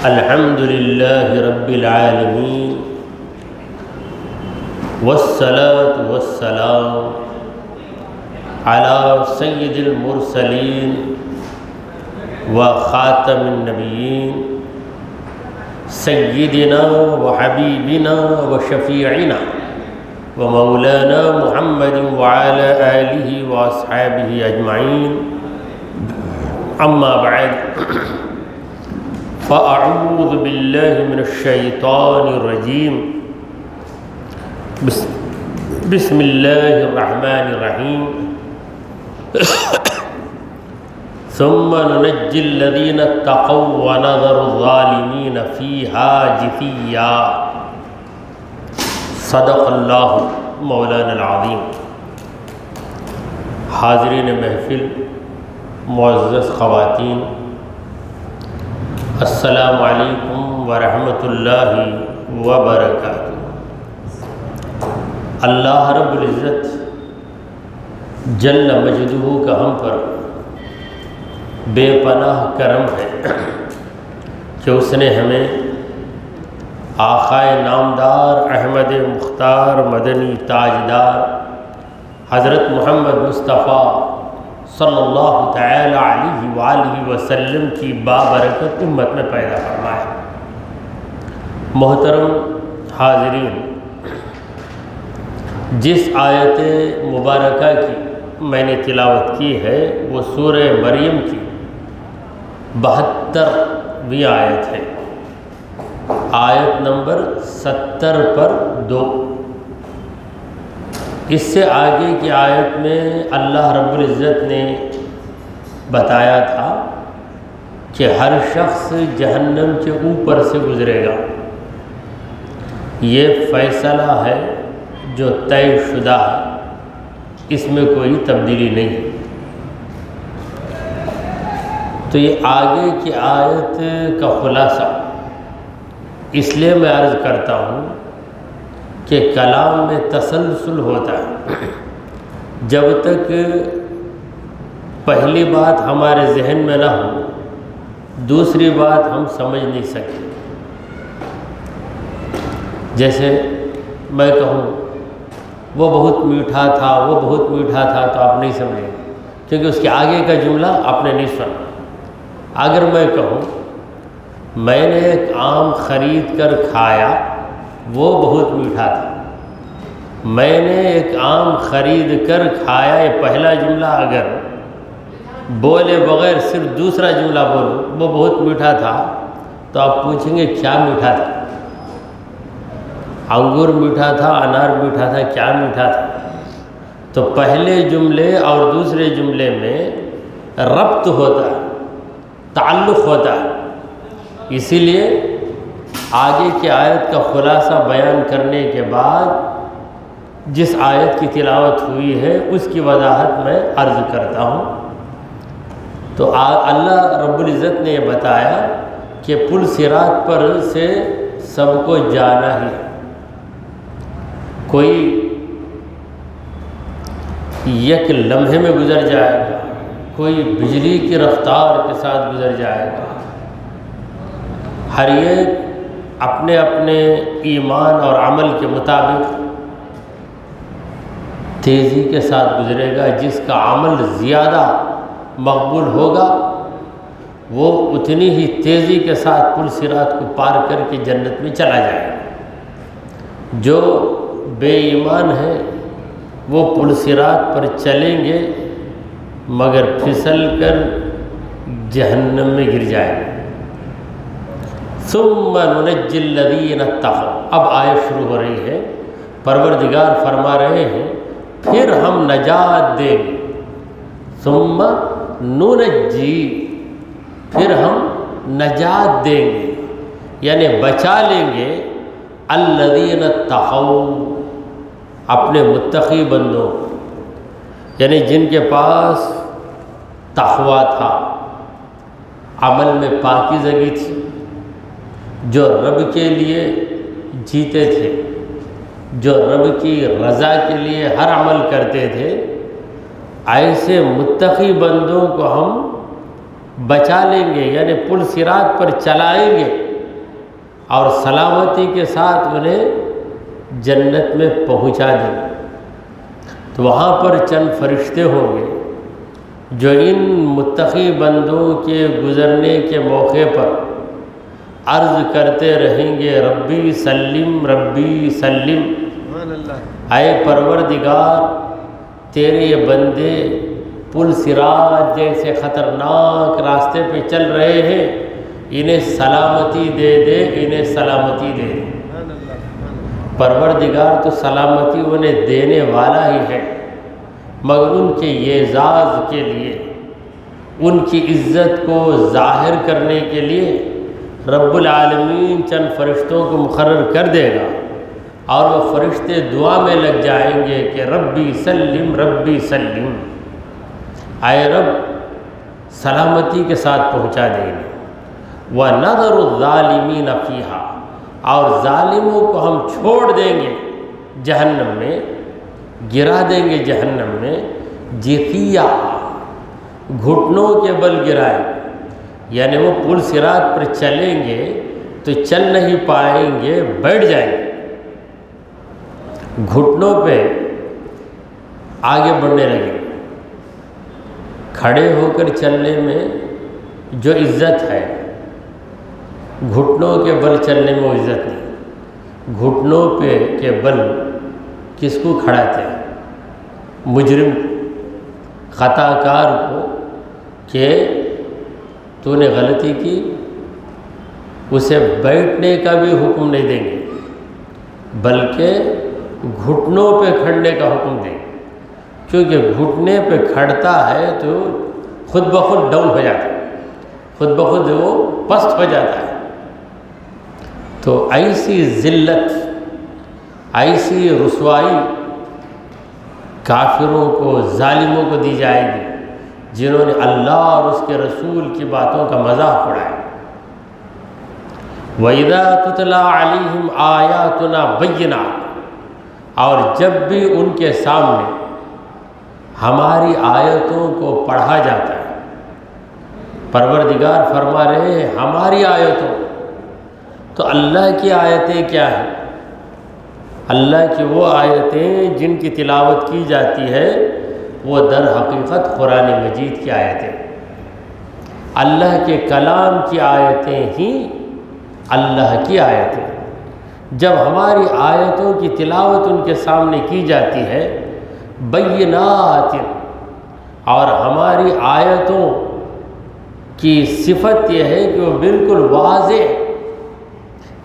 الحمد لله رب العالمين والصلاة والسلام على سيد المرسلين وخاتم النبيين سيدنا وحبيبنا وشفيعنا ومولانا محمد وعلى آله وأصحابه أجمعين. أما بعد فأعوذ بالله من الشيطان الرجيم. بسم الله الرحمن الرحيم. ثم ننجي الذين اتقوا ونذر الظالمين فيها جثيا. صدق اللہ مولانا العظیم. حاضرین محفل، معزز خواتین، السلام علیکم ورحمۃ اللہ وبرکاتہ. اللہ رب العزت جل مجدہ کا ہم پر بے پناہ کرم ہے کہ اس نے ہمیں آقائے نامدار احمد مختار مدنی تاجدار حضرت محمد مصطفیٰ صلی اللہ تعالی علیہ وآلہ وسلم کی بابرکت امت میں پیدا فرمایا. محترم حاضرین، جس آیت مبارکہ کی میں نے تلاوت کی ہے وہ سورہ مریم کی 72ویں آیت ہے، آیت نمبر 70 پر 2. اس سے آگے کی آیت میں اللہ رب العزت نے بتایا تھا کہ ہر شخص جہنم کے اوپر سے گزرے گا. یہ فیصلہ ہے جو طے شدہ ہے، اس میں کوئی تبدیلی نہیں ہے. تو یہ آگے کی آیت کا خلاصہ اس لیے میں عرض کرتا ہوں کہ کلام میں تسلسل ہوتا ہے. جب تک پہلی بات ہمارے ذہن میں نہ ہو دوسری بات ہم سمجھ نہیں سکتے. جیسے میں کہوں وہ بہت میٹھا تھا، وہ بہت میٹھا تھا، تو آپ نہیں سمجھیں کیونکہ اس کے آگے کا جملہ آپ نے نہیں سنا. اگر میں کہوں میں نے ایک آم خرید کر کھایا، وہ بہت میٹھا تھا، میں نے ایک آم خرید کر کھایا، یہ پہلا جملہ اگر بولے بغیر صرف دوسرا جملہ بولوں وہ بہت میٹھا تھا، تو آپ پوچھیں گے کیا میٹھا تھا؟ انگور میٹھا تھا، انار میٹھا تھا، کیا میٹھا تھا؟ تو پہلے جملے اور دوسرے جملے میں ربط ہوتا ہے، تعلق ہوتا ہے. اسی لیے آگے کی آیت کا خلاصہ بیان کرنے کے بعد جس آیت کی تلاوت ہوئی ہے اس کی وضاحت میں عرض کرتا ہوں. تو اللہ رب العزت نے یہ بتایا کہ پل صراط پر سے سب کو جانا ہی ہے. کوئی یک لمحے میں گزر جائے گا، کوئی بجلی کی رفتار کے ساتھ گزر جائے گا. ہر ایک اپنے اپنے ایمان اور عمل کے مطابق تیزی کے ساتھ گزرے گا. جس کا عمل زیادہ مقبول ہوگا وہ اتنی ہی تیزی کے ساتھ پل صراط کو پار کر کے جنت میں چلا جائے گا. جو بے ایمان ہے وہ پل صراط پر چلیں گے مگر پھسل کر جہنم میں گر جائیں گے. ثم ننجی الذین اتقوا. اب آیت شروع ہو رہی ہے. پروردگار فرما رہے ہیں پھر ہم نجات دیں گے. ثم ننجی، پھر ہم نجات دیں گے یعنی بچا لیں گے الذین اتقوا، اپنے متقی بندوں، یعنی جن کے پاس تقویٰ تھا، عمل میں پاکیزگی تھی، جو رب کے لیے جیتے تھے، جو رب کی رضا کے لیے ہر عمل کرتے تھے. ایسے متقی بندوں کو ہم بچا لیں گے، یعنی پل صراط پر چلائیں گے اور سلامتی کے ساتھ انہیں جنت میں پہنچا دیں۔ تو وہاں پر چند فرشتے ہوں گے جو ان متقی بندوں کے گزرنے کے موقع پر عرض کرتے رہیں گے، ربی سلم ربی سلم، اے پروردگار تیرے یہ بندے پل صراط جیسے خطرناک راستے پہ چل رہے ہیں، انہیں سلامتی دے دے، انہیں سلامتی دے دے۔ پروردگار تو سلامتی انہیں دینے والا ہی ہے، مگر ان کے اعزاز کے لیے، ان کی عزت کو ظاہر کرنے کے لیے رب العالمین چند فرشتوں کو مقرر کر دے گا، اور وہ فرشتے دعا میں لگ جائیں گے کہ ربی سلم ربی سلم، اے رب سلامتی کے ساتھ پہنچا دیں گے۔ وَنَذَرُ الظَّالِمِينَ فِيهَا، اور ظالموں کو ہم چھوڑ دیں گے جہنم میں، گرا دیں گے جہنم میں، جِثِيًّا، گھٹنوں کے بل گرائیں، یعنی وہ پل صراط پر چلیں گے تو چل نہیں پائیں گے، بیٹھ جائیں گے، گھٹنوں پہ آگے بڑھنے لگیں۔ کھڑے ہو کر چلنے میں جو عزت ہے، گھٹنوں کے بل چلنے میں وہ عزت نہیں۔ گھٹنوں پہ کے بل کس کو کھڑاتے ہیں؟ مجرم، خطا کار کو، کہ تو نے غلطی کی، اسے بیٹھنے کا بھی حکم نہیں دیں گے، بلکہ گھٹنوں پہ کھڑنے کا حکم دیں گے، کیونکہ گھٹنے پہ کھڑتا ہے تو خود بخود ڈاؤن ہو جاتا ہے، خود بخود وہ پست ہو جاتا ہے۔ تو ایسی ذلت، ایسی رسوائی کافروں کو، ظالموں کو دی جائے گی جنہوں نے اللہ اور اس کے رسول کی باتوں کا مذاق اڑایا۔ وَإِذَا تُتْلَىٰ عَلَيْهِمْ آيَاتُنَا بَيِّنَاتٍ، اور جب بھی ان کے سامنے ہماری آیتوں کو پڑھا جاتا ہے، پروردگار فرما رہے ہیں ہماری آیتوں، تو اللہ کی آیتیں کیا ہیں؟ اللہ کی وہ آیتیں جن کی تلاوت کی جاتی ہے وہ در حقیقت قرآن مجید کی آیتیں، اللہ کے کلام کی آیتیں ہی اللہ کی آیتیں۔ جب ہماری آیتوں کی تلاوت ان کے سامنے کی جاتی ہے، بینات، اور ہماری آیتوں کی صفت یہ ہے کہ وہ بالکل واضح،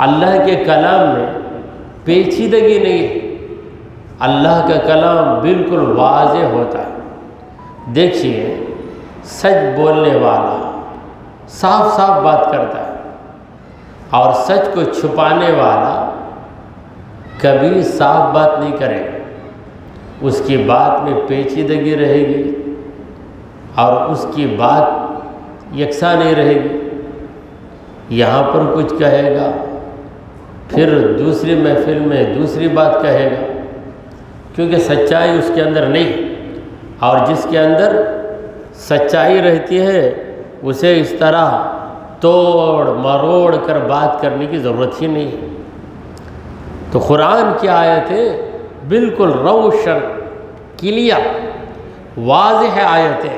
اللہ کے کلام میں پیچیدگی نہیں ہے، اللہ کا کلام بالکل واضح ہوتا ہے۔ دیکھیے سچ بولنے والا صاف صاف بات کرتا ہے، اور سچ کو چھپانے والا کبھی صاف بات نہیں کرے گا، اس کی بات میں پیچیدگی رہے گی اور اس کی بات یکساں نہیں رہے گی، یہاں پر کچھ کہے گا پھر دوسری محفل میں دوسری بات کہے گا، کیونکہ سچائی اس کے اندر نہیں، اور جس کے اندر سچائی رہتی ہے اسے اس طرح توڑ مروڑ کر بات کرنے کی ضرورت ہی نہیں ہے۔ تو قرآن کی آیتیں بالکل روشن، کلیئر، واضح آیتیں،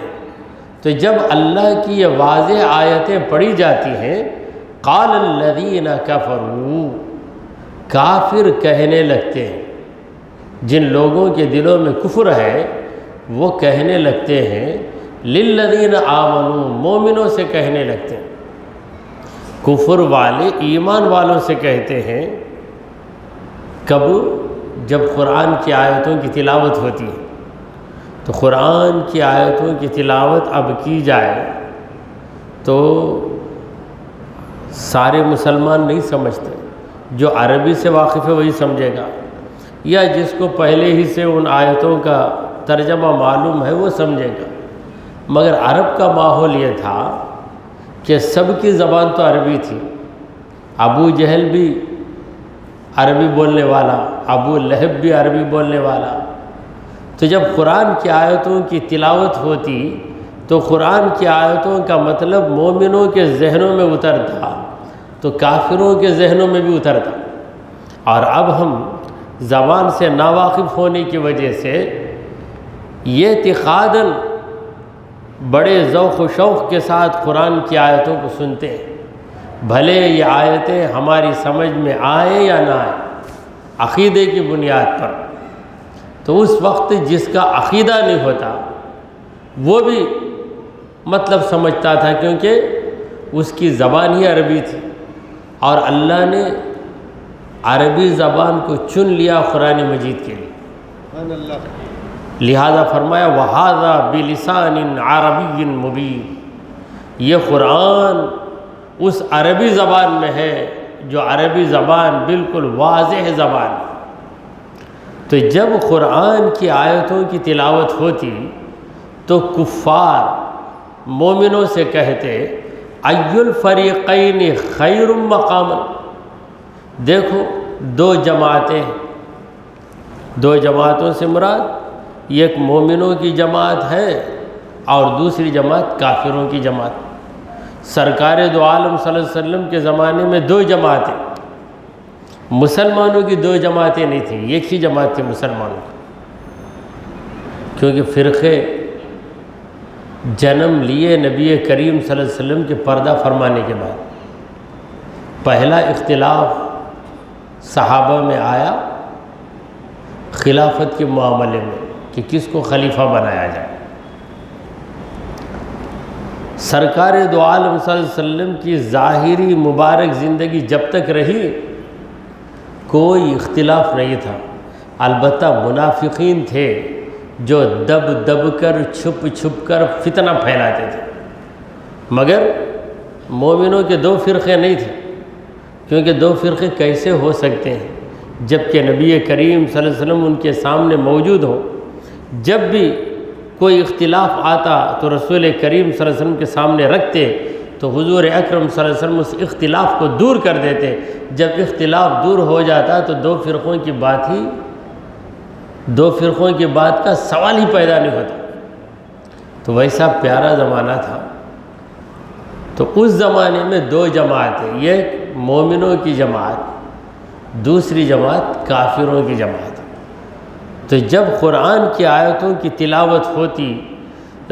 تو جب اللہ کی یہ واضح آیتیں پڑھی جاتی ہیں، قال الذین کفروا، کافر کہنے لگتے ہیں، جن لوگوں کے دلوں میں کفر ہے وہ کہنے لگتے ہیں، للذین آمنوا، مومنوں سے کہنے لگتے ہیں، کفر والے ایمان والوں سے کہتے ہیں، کب؟ جب قرآن کی آیتوں کی تلاوت ہوتی ہے، تو قرآن کی آیتوں کی تلاوت اب کی جائے تو سارے مسلمان نہیں سمجھتے، جو عربی سے واقف ہے وہی سمجھے گا، یا جس کو پہلے ہی سے ان آیتوں کا ترجمہ معلوم ہے وہ سمجھے گا، مگر عرب کا ماحول یہ تھا کہ سب کی زبان تو عربی تھی، ابو جہل بھی عربی بولنے والا، ابو لہب بھی عربی بولنے والا، تو جب قرآن کی آیتوں کی تلاوت ہوتی تو قرآن کی آیتوں کا مطلب مومنوں کے ذہنوں میں اترتا، تو کافروں کے ذہنوں میں بھی اترتا، اور اب ہم زبان سے ناواقف ہونے کی وجہ سے یہ اعتقاداً بڑے ذوق و شوق کے ساتھ قرآن کی آیتوں کو سنتے ہیں، بھلے یہ آیتیں ہماری سمجھ میں آئیں یا نہ آئیں، عقیدے کی بنیاد پر۔ تو اس وقت جس کا عقیدہ نہیں ہوتا وہ بھی مطلب سمجھتا تھا، کیونکہ اس کی زبان ہی عربی تھی، اور اللہ نے عربی زبان کو چن لیا قرآن مجید کے لیے، لہذا فرمایا وَهَذَا بِلِسَانٍ عَرَبِيٍّ مُبِينٍ، یہ قرآن اس عربی زبان میں ہے جو عربی زبان بالکل واضح زبان ہے۔ تو جب قرآن کی آیتوں کی تلاوت ہوتی تو کفار مومنوں سے کہتے اَيُّ الْفَرِيقَيْنِ خَيْرٌ مَقَامًا، دیکھو دو جماعتیں، دو جماعتوں سے مراد ایک مومنوں کی جماعت ہے اور دوسری جماعت کافروں کی جماعت۔ سرکار دو عالم صلی اللہ علیہ وسلم کے زمانے میں دو جماعتیں، مسلمانوں کی دو جماعتیں نہیں تھیں، ایک ہی جماعت تھی مسلمانوں کی، کیونکہ فرقے جنم لیے نبی کریم صلی اللہ علیہ وسلم کے پردہ فرمانے کے بعد۔ پہلا اختلاف صحابہ میں آیا خلافت کے معاملے میں کہ کس کو خلیفہ بنایا جائے۔ سرکار دو عالم صلی اللہ علیہ وسلم کی ظاہری مبارک زندگی جب تک رہی کوئی اختلاف نہیں تھا، البتہ منافقین تھے جو دب دب کر چھپ چھپ کر فتنہ پھیلاتے تھے، مگر مومنوں کے دو فرقے نہیں تھے، کیونکہ دو فرقے کیسے ہو سکتے ہیں جبکہ نبی کریم صلی اللہ علیہ وسلم ان کے سامنے موجود ہو۔ جب بھی کوئی اختلاف آتا تو رسول کریم صلی اللہ علیہ وسلم کے سامنے رکھتے تو حضور اکرم صلی اللہ علیہ وسلم اس اختلاف کو دور کر دیتے۔ جب اختلاف دور ہو جاتا تو دو فرقوں کی بات کا سوال ہی پیدا نہیں ہوتا۔ تو ویسا پیارا زمانہ تھا۔ تو اس زمانے میں دو جماعتیں، ایک مومنوں کی جماعت، دوسری جماعت کافروں کی جماعت۔ تو جب قرآن کی آیتوں کی تلاوت ہوتی،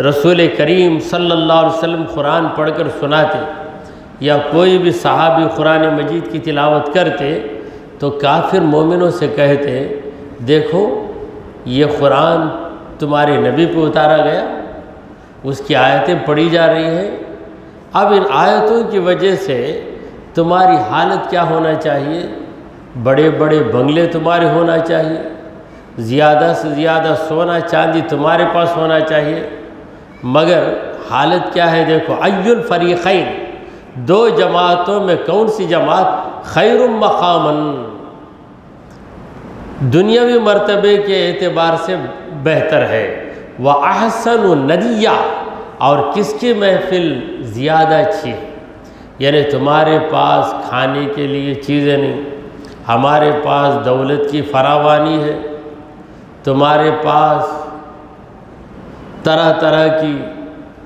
رسول کریم صلی اللہ علیہ وسلم قرآن پڑھ کر سناتے یا کوئی بھی صحابی قرآن مجید کی تلاوت کرتے تو کافر مومنوں سے کہتے دیکھو یہ قرآن تمہارے نبی پہ اتارا گیا، اس کی آیتیں پڑھی جا رہی ہیں، اب ان آیتوں کی وجہ سے تمہاری حالت کیا ہونا چاہیے؟ بڑے بڑے بنگلے تمہارے ہونا چاہیے، زیادہ سے زیادہ سونا چاندی تمہارے پاس ہونا چاہیے، مگر حالت کیا ہے؟ دیکھو اَيُّ الْفَرِيقَيْنِ، دو جماعتوں میں کون سی جماعت خیر مقاماً، دنیاوی مرتبے کے اعتبار سے بہتر ہے، وَأَحْسَنُ نَدِيًّا، اور کس کی محفل زیادہ اچھی ہے؟ یعنی تمہارے پاس کھانے کے لیے چیزیں نہیں، ہمارے پاس دولت کی فراوانی ہے، تمہارے پاس طرح طرح کی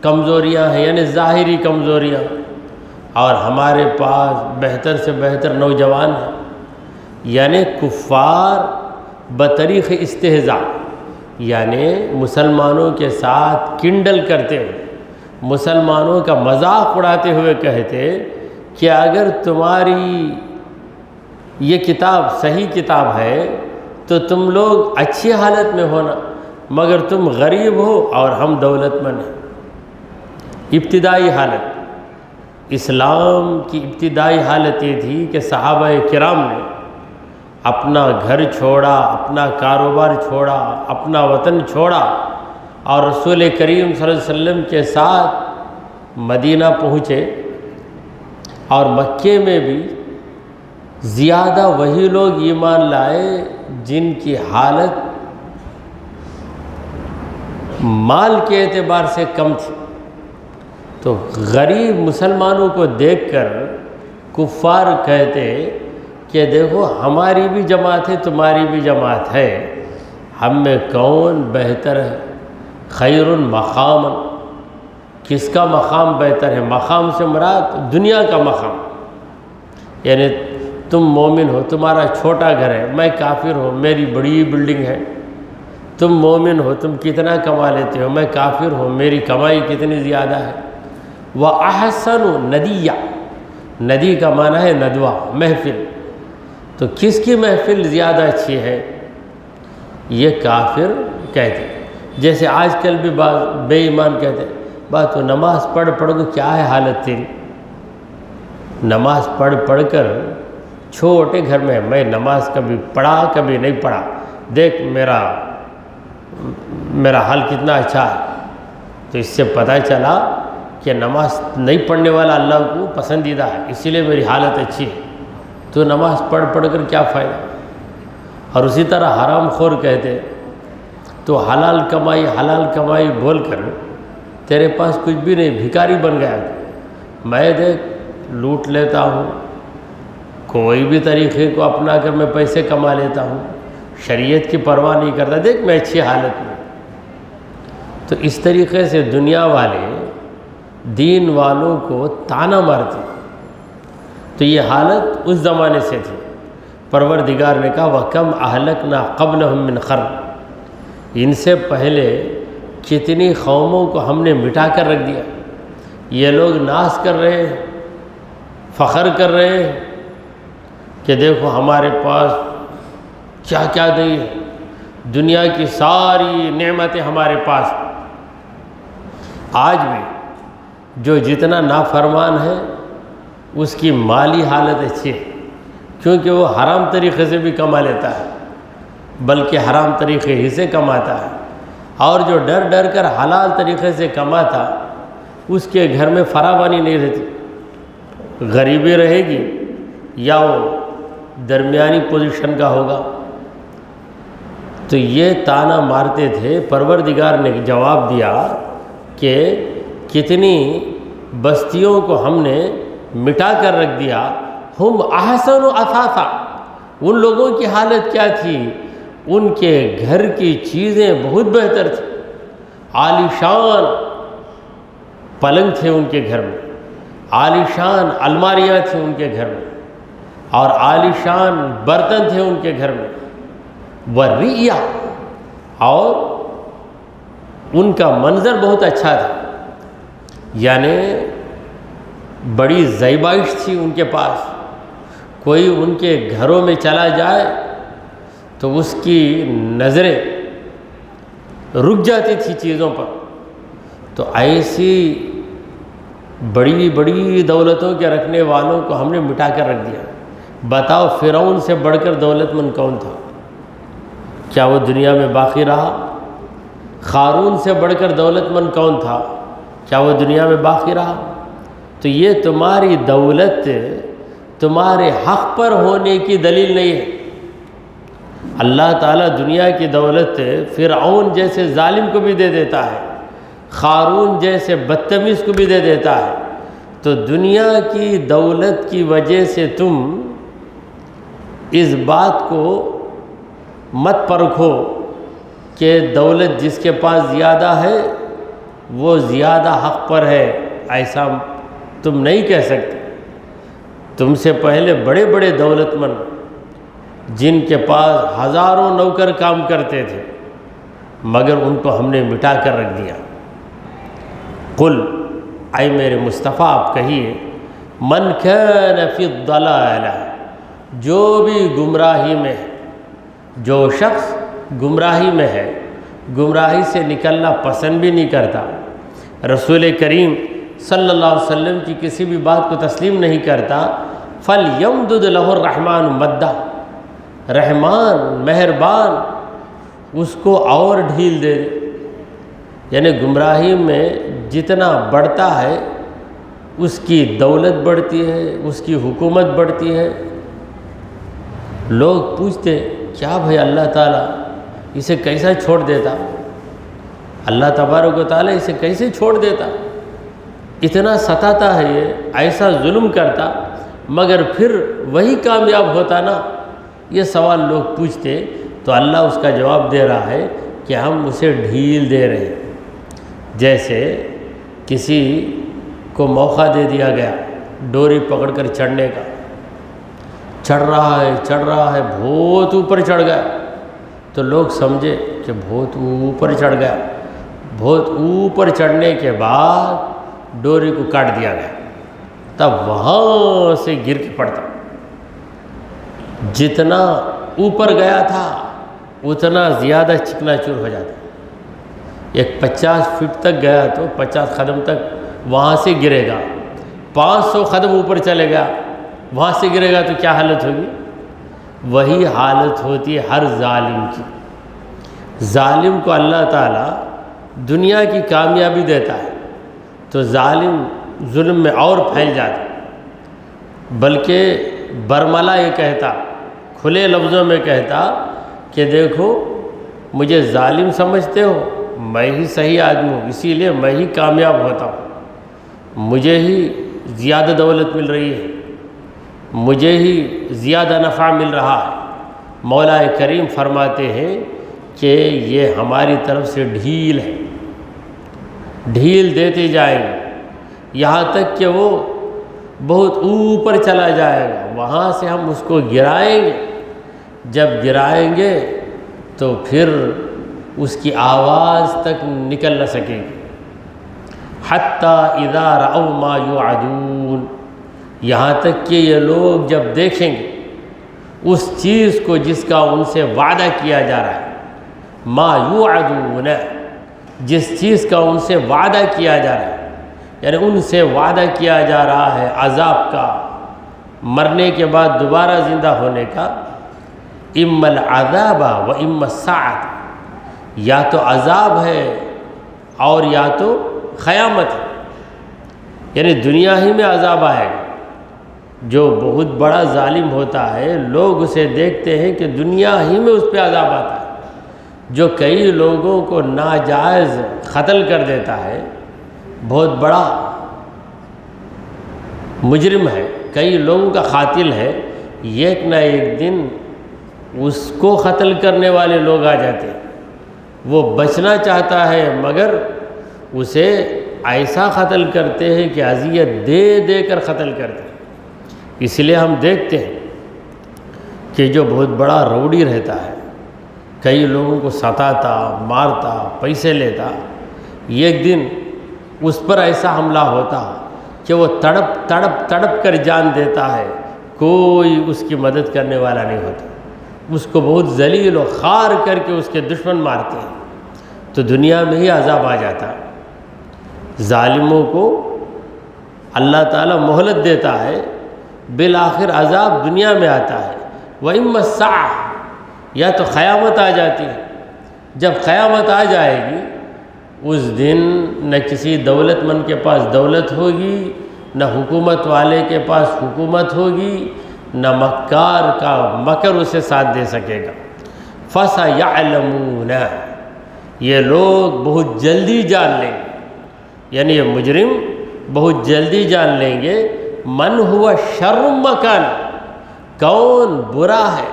کمزوریاں ہیں یعنی ظاہری کمزوریاں، اور ہمارے پاس بہتر سے بہتر نوجوان ہیں۔ یعنی کفار بطریق استہزاء، یعنی مسلمانوں کے ساتھ کنڈل کرتے ہوئے، مسلمانوں کا مذاق اڑاتے ہوئے کہتے کہ اگر تمہاری یہ کتاب صحیح کتاب ہے تو تم لوگ اچھی حالت میں ہونا، مگر تم غریب ہو اور ہم دولت مند ہیں۔ ابتدائی حالت اسلام کی ابتدائی حالت یہ تھی کہ صحابہ کرام نے اپنا گھر چھوڑا، اپنا کاروبار چھوڑا، اپنا وطن چھوڑا اور رسول کریم صلی اللہ علیہ وسلم کے ساتھ مدینہ پہنچے، اور مکے میں بھی زیادہ وہی لوگ ایمان لائے جن کی حالت مال کے اعتبار سے کم تھی۔ تو غریب مسلمانوں کو دیکھ کر کفار کہتے کہ دیکھو ہماری بھی جماعت ہے تمہاری بھی جماعت ہے، ہم میں کون بہتر ہے؟ خیر مقام، کس کا مقام بہتر ہے؟ مقام سے مراد دنیا کا مقام، یعنی تم مومن ہو، تمہارا چھوٹا گھر ہے، میں کافر ہوں، میری بڑی بلڈنگ ہے۔ تم مومن ہو، تم کتنا کما لیتے ہو، میں کافر ہوں، میری کمائی کتنی زیادہ ہے۔ وَأَحْسَنُ نَدِيًّا، ندی کا معنی ہے ندوہ، محفل۔ تو کس کی محفل زیادہ اچھی ہے؟ یہ کافر کہتے ہیں۔ جیسے آج کل بھی بعض بے ایمان کہتے ہیں، بات تو نماز پڑھ کے کیا ہے حالت تیری؟ نماز پڑھ کر چھوٹے گھر میں نماز کبھی پڑھا کبھی نہیں پڑھا، دیکھ میرا حال کتنا اچھا ہے۔ تو اس سے پتہ چلا کہ نماز نہیں پڑھنے والا اللہ کو پسندیدہ ہے، اسی لیے میری حالت اچھی ہے۔ تو نماز پڑھ کر کیا فائدہ؟ اور اسی طرح حرام خور کہتے، تو حلال کمائی بول کر تیرے پاس کچھ بھی نہیں، بھکاری بن گیا۔ میں دیکھ لوٹ لیتا ہوں، کوئی بھی طریقے کو اپنا کر میں پیسے کما لیتا ہوں، شریعت کی پرواہ نہیں کرتا، دیکھ میں اچھی حالت میں۔ تو اس طریقے سے دنیا والے دین والوں کو تانا مارتے۔ تو یہ حالت اس زمانے سے تھی۔ پروردگار نے کہا وَكَمْ أَهْلَكْنَا قَبْلَهُمْ مِنْ قَرْنٍ، ان سے پہلے کتنی قوموں کو ہم نے مٹا کر رکھ دیا۔ یہ لوگ ناز کر رہے ہیں، فخر کر رہے ہیں کہ دیکھو ہمارے پاس کیا کیا نہیں ہے، دنیا کی ساری نعمتیں ہمارے پاس۔ آج بھی جو جتنا نافرمان ہے اس کی مالی حالت اچھی ہے، کیونکہ وہ حرام طریقے سے بھی کما لیتا ہے، بلکہ حرام طریقے ہی سے کماتا ہے۔ اور جو ڈر کر حلال طریقے سے کماتا، اس کے گھر میں فراوانی نہیں رہتی، غریبی رہے گی یا وہ درمیانی پوزیشن کا ہوگا۔ تو یہ تانا مارتے تھے۔ پروردگار نے جواب دیا کہ کتنی بستیوں کو ہم نے مٹا کر رکھ دیا۔ ہم احسن اثاثا، ان لوگوں کی حالت کیا تھی؟ ان کے گھر کی چیزیں بہت بہتر تھیں، عالیشان پلنگ تھے ان کے گھر میں، عالیشان الماریاں تھیں ان کے گھر میں، اور عالیشان برتن تھے ان کے گھر میں، وریا، اور ان کا منظر بہت اچھا تھا، یعنی بڑی زیبائش تھی ان کے پاس۔ کوئی ان کے گھروں میں چلا جائے تو اس کی نظریں رک جاتی تھی چیزوں پر۔ تو ایسی بڑی بڑی دولتوں کے رکھنے والوں کو ہم نے مٹا کر رکھ دیا۔ بتاؤ فرعون سے بڑھ کر دولت مند کون تھا؟ کیا وہ دنیا میں باقی رہا؟ قارون سے بڑھ کر دولت مند کون تھا؟ کیا وہ دنیا میں باقی رہا؟ تو یہ تمہاری دولت تمہارے حق پر ہونے کی دلیل نہیں ہے۔ اللہ تعالیٰ دنیا کی دولت فرعون جیسے ظالم کو بھی دے دیتا ہے، قارون جیسے بدتمیز کو بھی دے دیتا ہے۔ تو دنیا کی دولت کی وجہ سے تم اس بات کو مت پرکھو کہ دولت جس کے پاس زیادہ ہے وہ زیادہ حق پر ہے، ایسا تم نہیں کہہ سکتے۔ تم سے پہلے بڑے بڑے دولت مند جن کے پاس ہزاروں نوکر کام کرتے تھے، مگر ان کو ہم نے مٹا کر رکھ دیا۔ قل، اے میرے مصطفیٰ آپ کہیے، من کان فی الضلالہ، جو بھی گمراہی میں ہے، جو شخص گمراہی میں ہے، گمراہی سے نکلنا پسند بھی نہیں کرتا، رسول کریم صلی اللہ علیہ وسلم کی کسی بھی بات کو تسلیم نہیں کرتا، فَلْيَمْدُدْ لَهُ الرَّحْمَنُ مَدًّا، رحمان مہربان اس کو اور ڈھیل دے دے۔ یعنی گمراہی میں جتنا بڑھتا ہے اس کی دولت بڑھتی ہے، اس کی حکومت بڑھتی ہے۔ لوگ پوچھتے کیا بھائی اللہ تعالیٰ اسے کیسا چھوڑ دیتا؟ اللہ تبارک و تعالیٰ اسے کیسے چھوڑ دیتا؟ اتنا ستاتا ہے یہ، ایسا ظلم کرتا، مگر پھر وہی کامیاب ہوتا نا؟ یہ سوال لوگ پوچھتے، تو اللہ اس کا جواب دے رہا ہے کہ ہم اسے ڈھیل دے رہے ہیں۔ جیسے کسی کو موقع دے دیا گیا ڈوری پکڑ کر چڑھنے کا، چڑھ رہا ہے، بہت اوپر چڑھ گیا، تو لوگ سمجھے کہ بہت اوپر چڑھ گیا۔ بہت اوپر چڑھنے کے بعد ڈوری کو کاٹ دیا گیا، تب وہاں سے گر کے پڑتا۔ جتنا اوپر گیا تھا اتنا زیادہ چکنا چور ہو جاتا۔ ایک 50 فٹ تک گیا تو 50 قدم تک وہاں سے گرے گا، 500 قدم اوپر چلے گا وہاں سے گرے گا تو کیا حالت ہوگی؟ وہی حالت ہوتی ہے ہر ظالم کی۔ ظالم کو اللہ تعالیٰ دنیا کی کامیابی دیتا ہے تو ظالم ظلم میں اور پھیل جاتا، بلکہ برملا یہ کہتا، کھلے لفظوں میں کہتا کہ دیکھو مجھے ظالم سمجھتے ہو، میں ہی صحیح آدمی ہوں، اسی لیے میں ہی کامیاب ہوتا ہوں، مجھے ہی زیادہ دولت مل رہی ہے، مجھے ہی زیادہ نفع مل رہا ہے۔ مولا کریم فرماتے ہیں کہ یہ ہماری طرف سے ڈھیل ہے، ڈھیل دیتے جائیں گے یہاں تک کہ وہ بہت اوپر چلا جائے گا، وہاں سے ہم اس کو گرائیں گے۔ جب گرائیں گے تو پھر اس کی آواز تک نکل نہ سکے گی۔ حتیٰ اذا رأوا ما یوعدون، یہاں تک کہ یہ لوگ جب دیکھیں گے اس چیز کو جس کا ان سے وعدہ کیا جا رہا ہے، ما یوعدون، جس چیز کا ان سے وعدہ کیا جا رہا ہے، یعنی ان سے وعدہ کیا جا رہا ہے عذاب کا، مرنے کے بعد دوبارہ زندہ ہونے کا، اما العذاب و اما الساعۃ، یا تو عذاب ہے اور یا تو قیامت ہے، یعنی دنیا ہی میں عذاب آئے گا۔ جو بہت بڑا ظالم ہوتا ہے لوگ اسے دیکھتے ہیں کہ دنیا ہی میں اس پہ عذاب آتا ہے۔ جو کئی لوگوں کو ناجائز قتل کر دیتا ہے، بہت بڑا مجرم ہے، کئی لوگوں کا قاتل ہے، ایک نہ ایک دن اس کو قتل کرنے والے لوگ آ جاتے ہیں۔ وہ بچنا چاہتا ہے مگر اسے ایسا قتل کرتے ہیں کہ اذیت دے دے کر قتل کرتے ہیں۔ اس لیے ہم دیکھتے ہیں کہ جو بہت بڑا روڑی رہتا ہے، کئی لوگوں کو ستاتا، مارتا، پیسے لیتا، ایک دن اس پر ایسا حملہ ہوتا کہ وہ تڑپ کر جان دیتا ہے، کوئی اس کی مدد کرنے والا نہیں ہوتا، اس کو بہت ذلیل و خوار کر کے اس کے دشمن مارتے ہیں، تو دنیا میں ہی عذاب آ جاتا ہے۔ ظالموں کو اللہ تعالیٰ مہلت دیتا ہے، بالآخر عذاب دنیا میں آتا ہے۔ وَإِمَّا السَّاعَةُ، یا تو قیامت آ جاتی ہے۔ جب قیامت آ جائے گی اس دن نہ کسی دولت مند کے پاس دولت ہوگی، نہ حکومت والے کے پاس حکومت ہوگی، نہ مکار کا مکر اسے ساتھ دے سکے گا۔ فَسَيَعْلَمُونَ، یہ لوگ بہت جلدی جان لیں گے، یعنی یہ مجرم بہت جلدی جان لیں گے، من ہوا شر مکان، کون برا ہے،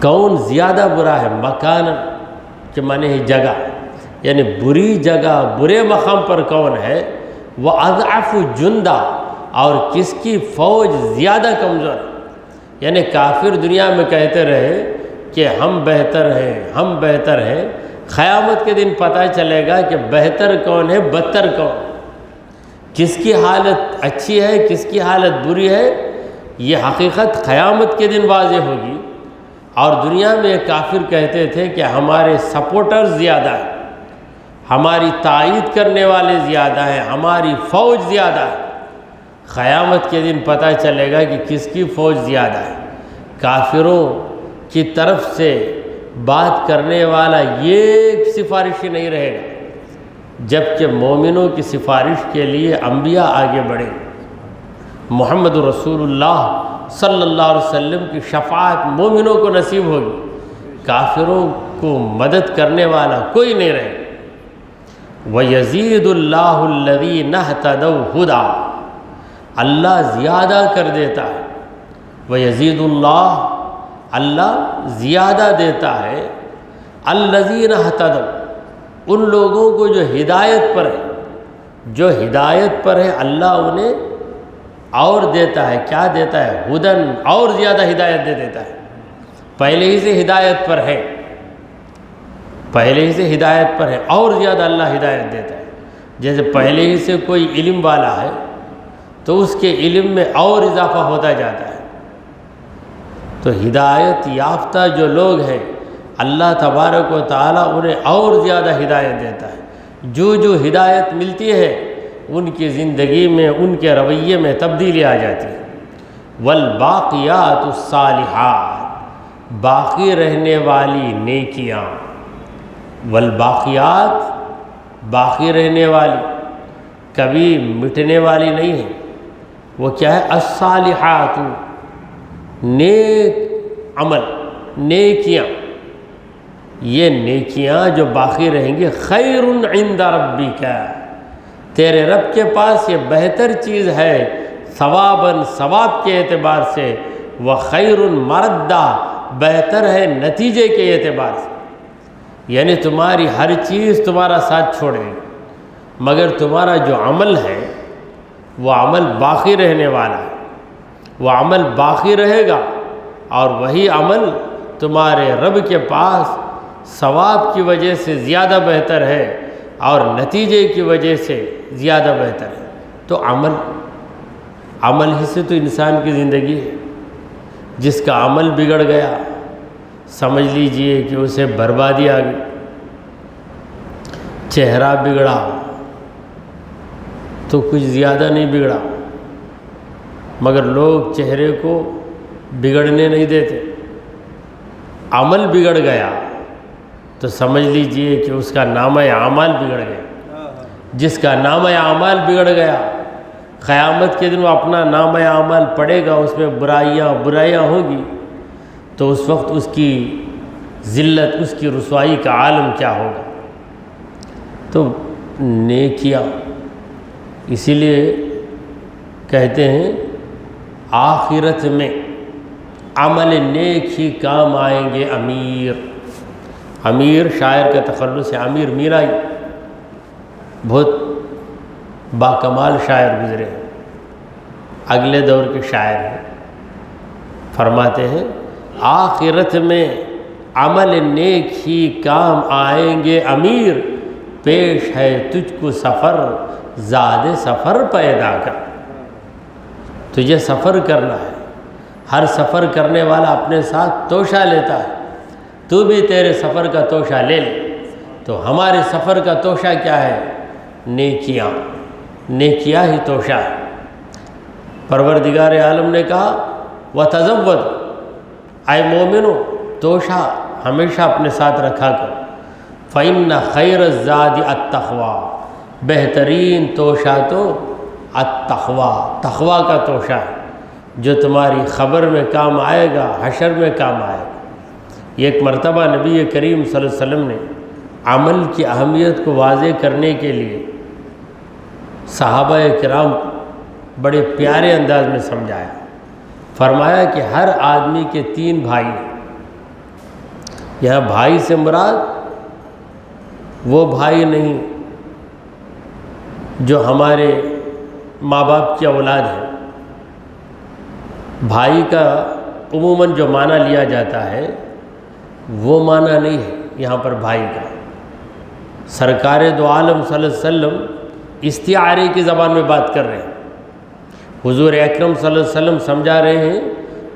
کون زیادہ برا ہے، مکان کے معنی ہے جگہ، یعنی بری جگہ، برے مقام پر کون ہے، وَأَضْعَفُ جُنْدًا، اور کس کی فوج زیادہ کمزور ہے۔ یعنی کافر دنیا میں کہتے رہے کہ ہم بہتر ہیں، ہم بہتر ہیں، قیامت کے دن پتہ چلے گا کہ بہتر کون ہے، بدتر کون، کس کی حالت اچھی ہے، کس کی حالت بری ہے، یہ حقیقت قیامت کے دن واضح ہوگی۔ اور دنیا میں کافر کہتے تھے کہ ہمارے سپورٹر زیادہ ہیں، ہماری تائید کرنے والے زیادہ ہیں، ہماری فوج زیادہ ہے۔ قیامت کے دن پتہ چلے گا کہ کس کی فوج زیادہ ہے۔ کافروں کی طرف سے بات کرنے والا ایک سفارشی نہیں رہے گا، جبکہ مومنوں کی سفارش کے لیے انبیاء آگے بڑھیں۔ محمد رسول اللہ صلی اللہ علیہ وسلم کی شفاعت مومنوں کو نصیب ہوگی، کافروں کو مدد کرنے والا کوئی نہیں رہے۔ وَيَزِيدُ اللَّهُ الَّذِينَ اهْتَدَوْا هُدًى، اللہ زیادہ کر دیتا ہے۔ وَيَزِيدُ اللَّهُ، اللہ زیادہ دیتا ہے، الَّذِينَ اهْتَدَوْا، ان لوگوں کو جو ہدایت پر ہے، جو ہدایت پر ہے اللہ انہیں اور دیتا ہے. کیا دیتا ہے؟ ہدن، اور زیادہ ہدایت دے دیتا ہے. پہلے ہی سے ہدایت پر ہے، پہلے ہی سے ہدایت پر ہے، اور زیادہ اللہ ہدایت دیتا ہے. جیسے پہلے ہی سے کوئی علم والا ہے تو اس کے علم میں اور اضافہ ہوتا جاتا ہے. تو ہدایت یافتہ جو لوگ ہیں اللہ تبارک و تعالیٰ انہیں اور زیادہ ہدایت دیتا ہے. جو جو ہدایت ملتی ہے ان کی زندگی میں، ان کے رویے میں تبدیلی آ جاتی ہے. والباقیات الصالحات، باقی رہنے والی نیکیاں. والباقیات، باقی رہنے والی، کبھی مٹنے والی نہیں ہے. وہ کیا ہے؟ الصالحات، نیک عمل، نیکیاں. یہ نیکیاں جو باقی رہیں گی، خیر عند ربک، تیرے رب کے پاس یہ بہتر چیز ہے ثواباً، ثواب کے اعتبار سے، وخیر مردہ، بہتر ہے نتیجے کے اعتبار سے. یعنی تمہاری ہر چیز تمہارا ساتھ چھوڑے گی، مگر تمہارا جو عمل ہے وہ عمل باقی رہنے والا ہے. وہ عمل باقی رہے گا اور وہی عمل تمہارے رب کے پاس ثواب کی وجہ سے زیادہ بہتر ہے اور نتیجے کی وجہ سے زیادہ بہتر ہے. تو عمل ہی سے تو انسان کی زندگی ہے. جس کا عمل بگڑ گیا سمجھ لیجئے کہ اسے بربادی آ گئی. چہرہ بگڑا تو کچھ زیادہ نہیں بگڑا، مگر لوگ چہرے کو بگڑنے نہیں دیتے. عمل بگڑ گیا تو سمجھ لیجئے کہ اس کا نامہ اعمال بگڑ گیا. جس کا نامہ اعمال بگڑ گیا، قیامت کے دن وہ اپنا نامہ اعمال پڑھے گا، اس میں برائیاں ہوگی، تو اس وقت اس کی ذلت، اس کی رسوائی کا عالم کیا ہوگا. تو نیکیاں، اسی لیے کہتے ہیں آخرت میں عمل نیک ہی کام آئیں گے. امیر شاعر کا تخلص ہے. امیر میرائی بہت باکمال شاعر گزرے ہیں، اگلے دور کے شاعر ہیں. فرماتے ہیں آخرت میں عمل نیک ہی کام آئیں گے امیر، پیش ہے تجھ کو سفر زاد سفر پیدا کر. تجھے سفر کرنا ہے، ہر سفر کرنے والا اپنے ساتھ توشہ لیتا ہے، تو بھی تیرے سفر کا توشہ لے لے. تو ہمارے سفر کا توشہ کیا ہے؟ نیکیاں. نیکیاں ہی توشہ ہے. پروردگار عالم نے کہا وَتَزَوَّدْ، اے مومنو توشہ ہمیشہ اپنے ساتھ رکھا کر. فَإِنَّ خَيْرَ الزَّادِ التَّقْوَىٰ، بہترین توشہ تو التقویٰ، تقویٰ کا توشہ ہے، جو تمہاری خبر میں کام آئے گا، حشر میں کام آئے گا. ایک مرتبہ نبی کریم صلی اللہ علیہ وسلم نے عمل کی اہمیت کو واضح کرنے کے لیے صحابہ کرام بڑے پیارے انداز میں سمجھایا. فرمایا کہ ہر آدمی کے 3 بھائی ہیں. یہاں بھائی سے مراد وہ بھائی نہیں جو ہمارے ماں باپ کی اولاد ہے. بھائی کا عموماً جو معنی لیا جاتا ہے وہ معنی نہیں ہے یہاں پر بھائی کا. سرکار دو عالم صلی اللہ علیہ وسلم استعارے کی زبان میں بات کر رہے ہیں. حضور اکرم صلی اللہ علیہ وسلم سمجھا رہے ہیں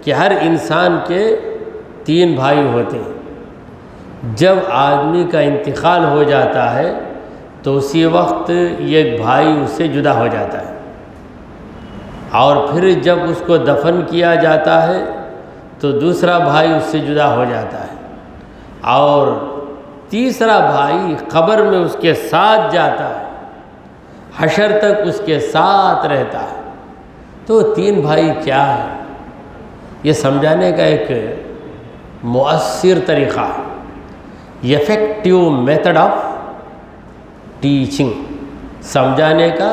کہ ہر انسان کے 3 بھائی ہوتے ہیں. جب آدمی کا انتقال ہو جاتا ہے تو اسی وقت ایک بھائی اس سے جدا ہو جاتا ہے، اور پھر جب اس کو دفن کیا جاتا ہے تو دوسرا بھائی اس سے جدا ہو جاتا ہے، اور تیسرا بھائی قبر میں اس کے ساتھ جاتا ہے، حشر تک اس کے ساتھ رہتا ہے. تو 3 بھائی کیا ہے، یہ سمجھانے کا ایک مؤثر طریقہ ہے، ایفیکٹیو میتھڈ آف ٹیچنگ، سمجھانے کا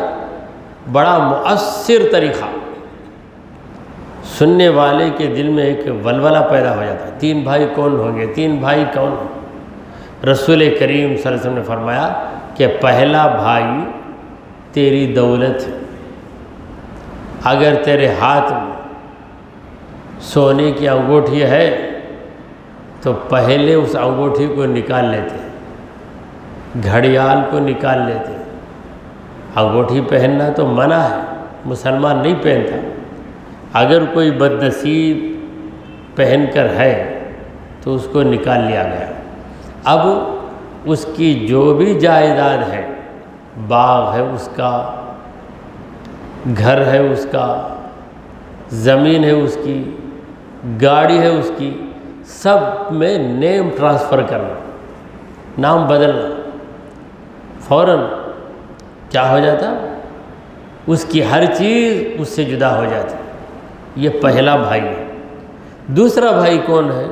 بڑا مؤثر طریقہ. سننے والے کے دل میں ایک ولولہ پیدا ہو جاتا ہے. 3 بھائی کون ہوں گے؟ 3 بھائی کون ہیں؟ رسول کریم صلی اللہ علیہ وسلم نے فرمایا کہ پہلا بھائی تیری دولت ہے، اگر تیرے ہاتھ میں سونے کی انگوٹھی ہے تو پہلے اس انگوٹھی کو نکال لیتے، گھڑیال کو نکال لیتے۔ انگوٹھی پہننا تو منع ہے، مسلمان نہیں پہنتا۔ اگر کوئی بد نصیب پہن کر ہے تو اس کو نکال لیا گیا۔ اب اس کی جو بھی جائیداد ہے، باغ ہے اس کا، گھر ہے اس کا، زمین ہے اس کی، گاڑی ہے اس کی، سب میں نیم ٹرانسفر کرنا، نام بدلنا، فوراً کیا ہو جاتا؟ اس کی ہر چیز اس سے جدا ہو جاتی۔ یہ پہلا بھائی ہے۔ دوسرا بھائی کون ہے؟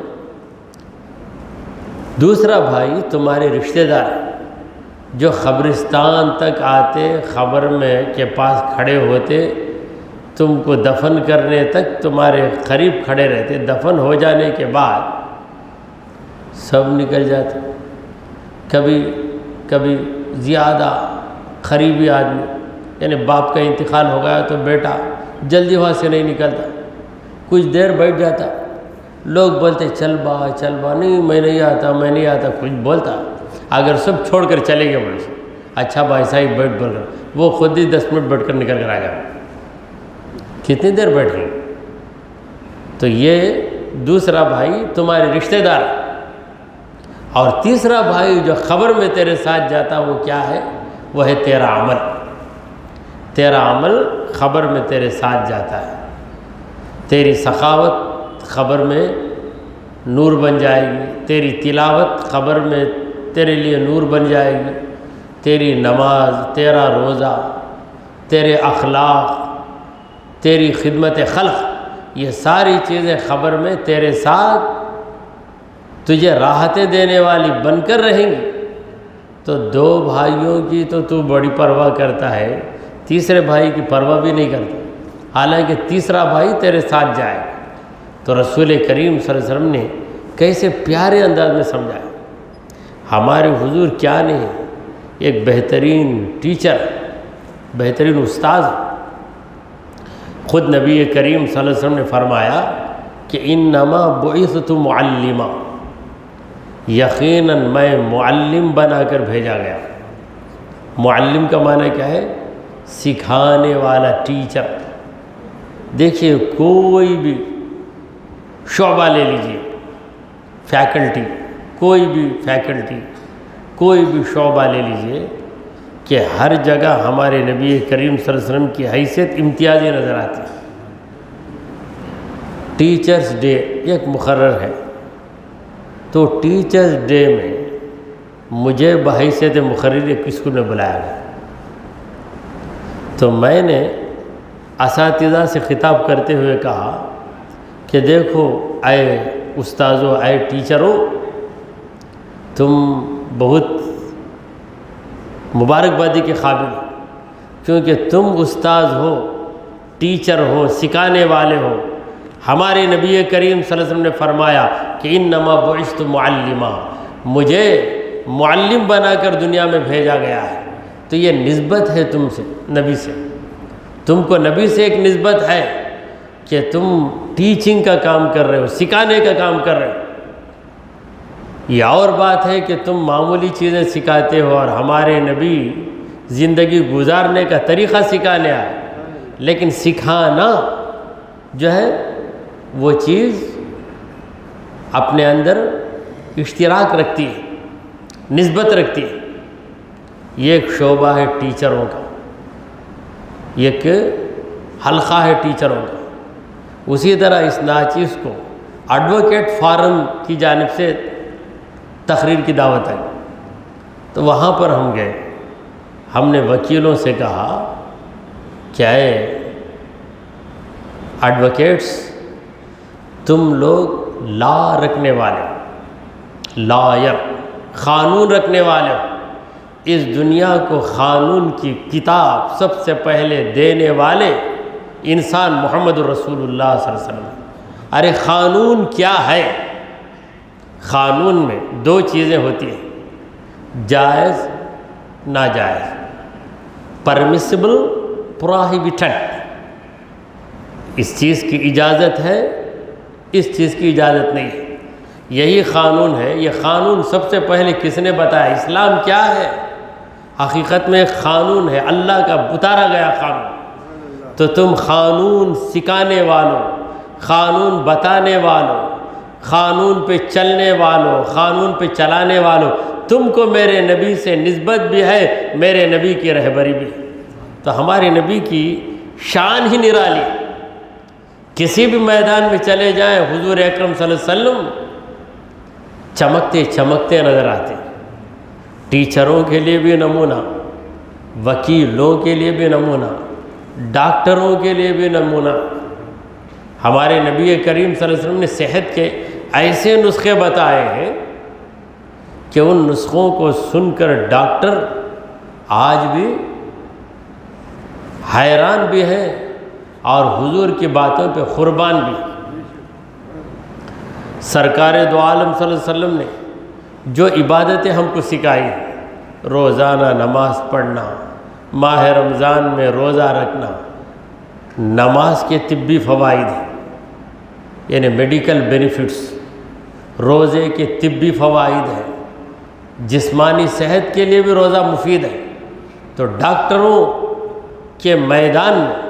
دوسرا بھائی تمہارے رشتہ دار جو قبرستان تک آتے، خبر میں کے پاس کھڑے ہوتے، تم کو دفن کرنے تک تمہارے قریب کھڑے رہتے، دفن ہو جانے کے بعد سب نکل جاتے۔ کبھی زیادہ قریبی آدمی، یعنی باپ کا انتقال ہو گیا تو بیٹا جلدی وہاں سے نہیں نکلتا، کچھ دیر بیٹھ جاتا، لوگ بولتے چل با، نہیں میں نہیں آتا، کچھ بولتا، اگر سب چھوڑ کر چلے گئے بولے اچھا بھائی صاحب بیٹھ بول رہا، وہ خود ہی 10 منٹ بیٹھ کر نکل کر آ گیا، کتنی دیر بیٹھیں؟ تو یہ دوسرا بھائی تمہارے رشتہ دار۔ اور تیسرا بھائی جو خبر میں تیرے ساتھ جاتا وہ کیا ہے؟ وہ ہے تیرا عمل۔ تیرا عمل خبر میں تیرے ساتھ جاتا ہے، تیری سخاوت خبر میں نور بن جائے گی، تیری تلاوت خبر میں تیرے لیے نور بن جائے گی، تیری نماز، تیرا روزہ، تیرے اخلاق، تیری خدمت خلق، یہ ساری چیزیں خبر میں تیرے ساتھ تجھے راحتیں دینے والی بن کر رہیں گی۔ تو دو بھائیوں کی تو بڑی پرواہ کرتا ہے، تیسرے بھائی کی پرواہ بھی نہیں کرتا، حالانکہ تیسرا بھائی تیرے ساتھ جائے۔ تو رسول کریم صلی اللہ علیہ وسلم نے کیسے پیارے انداز میں سمجھایا۔ ہمارے حضور کیا نہیں، ایک بہترین ٹیچر، بہترین استاذ۔ خود نبی کریم صلی اللہ علیہ وسلم نے فرمایا کہ انما بعثت معلما، یقیناً میں معلم بنا کر بھیجا گیا۔ معلم کا معنی کیا ہے؟ سکھانے والا، ٹیچر۔ دیکھیے کوئی بھی شعبہ لے لیجیے، فیکلٹی، کوئی بھی فیکلٹی، کوئی بھی شعبہ لے لیجیے، کہ ہر جگہ ہمارے نبی کریم صلی اللہ علیہ وسلم کی حیثیت امتیازی نظر آتی ہے۔ ٹیچرز ڈے ایک مقرر ہے، تو ٹیچرز ڈے میں مجھے بحیثیت مقرر کس کو نے بلایا گیا؟ تو میں نے اساتذہ سے خطاب کرتے ہوئے کہا کہ دیکھو اے استاذو، اے ٹیچروں، تم بہت مبارکبادی کے قابل ہو، کیونکہ تم استاذ ہو، ٹیچر ہو، سکھانے والے ہو۔ ہمارے نبی کریم صلی اللہ علیہ وسلم نے فرمایا کہ انما بعثت معلما، مجھے معلم بنا کر دنیا میں بھیجا گیا ہے۔ تو یہ نسبت ہے تم سے، نبی سے، تم کو نبی سے ایک نسبت ہے کہ تم ٹیچنگ کا کام کر رہے ہو، سکھانے کا کام کر رہے ہو۔ یہ اور بات ہے کہ تم معمولی چیزیں سکھاتے ہو، اور ہمارے نبی زندگی گزارنے کا طریقہ سکھانے آئے، لیکن سکھانا جو ہے وہ چیز اپنے اندر اشتراک رکھتی ہے، نسبت رکھتی ہے۔ یہ ایک شعبہ ہے ٹیچروں کا، ایک حلقہ ہے ٹیچروں کا۔ اسی طرح اس ناچیز کو ایڈوکیٹ فارم کی جانب سے تقریر کی دعوت آئی، تو وہاں پر ہم گئے، ہم نے وکیلوں سے کہا کہ اے ایڈوکیٹس، تم لوگ لا رکھنے والے، لائر، قانون رکھنے والے ہو، اس دنیا کو قانون کی کتاب سب سے پہلے دینے والے انسان محمد رسول اللہ صلی اللہ علیہ وسلم۔ ارے قانون کیا ہے؟ قانون میں دو چیزیں ہوتی ہیں، جائز ناجائز، پرمیسیبل پروہیبٹڈ۔ اس چیز کی اجازت ہے، اس چیز کی اجازت نہیں ہے۔ یہی قانون ہے۔ یہ قانون سب سے پہلے کس نے بتایا؟ اسلام کیا ہے؟ حقیقت میں ایک قانون ہے، اللہ کا اتارا گیا قانون۔ تو تم قانون سکھانے والوں، قانون بتانے والوں، قانون پہ چلنے والوں، قانون پہ چلانے والوں، تم کو میرے نبی سے نسبت بھی ہے، میرے نبی کی رہبری بھی ہے۔ تو ہمارے نبی کی شان ہی نرالی۔ کسی بھی میدان میں چلے جائیں، حضور اکرم صلی اللہ علیہ وسلم چمکتے چمکتے نظر آتے۔ ٹیچروں کے لیے بھی نمونہ، وکیلوں کے لیے بھی نمونہ، ڈاکٹروں کے لیے بھی نمونہ۔ ہمارے نبی کریم صلی اللہ علیہ وسلم نے صحت کے ایسے نسخے بتائے ہیں کہ ان نسخوں کو سن کر ڈاکٹر آج بھی حیران بھی ہے اور حضور کی باتوں پہ قربان بھی۔ سرکار دو عالم صلی اللہ علیہ وسلم نے جو عبادتیں ہم کو سکھائی ہیں، روزانہ نماز پڑھنا، ماہ رمضان میں روزہ رکھنا، نماز کے طبی فوائد ہیں، یعنی میڈیکل بینیفٹس، روزے کے طبی فوائد ہیں، جسمانی صحت کے لیے بھی روزہ مفید ہے۔ تو ڈاکٹروں کے میدان میں،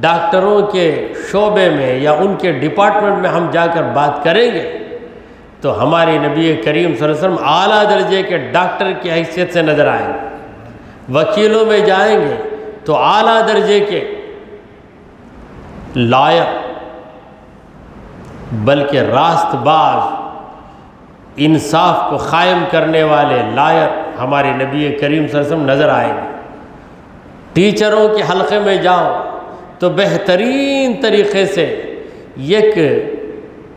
ڈاکٹروں کے شعبے میں یا ان کے ڈپارٹمنٹ میں ہم جا کر بات کریں گے تو ہمارے نبی کریم صلی اللہ علیہ وسلم اعلیٰ درجے کے ڈاکٹر کی حیثیت سے نظر آئیں گے۔ وکیلوں میں جائیں گے تو اعلیٰ درجے کے لائر، بلکہ راست باز، انصاف کو قائم کرنے والے لائر ہمارے نبی کریم صلی اللہ علیہ وسلم نظر آئیں گے۔ ٹیچروں کے حلقے میں جاؤ تو بہترین طریقے سے ایک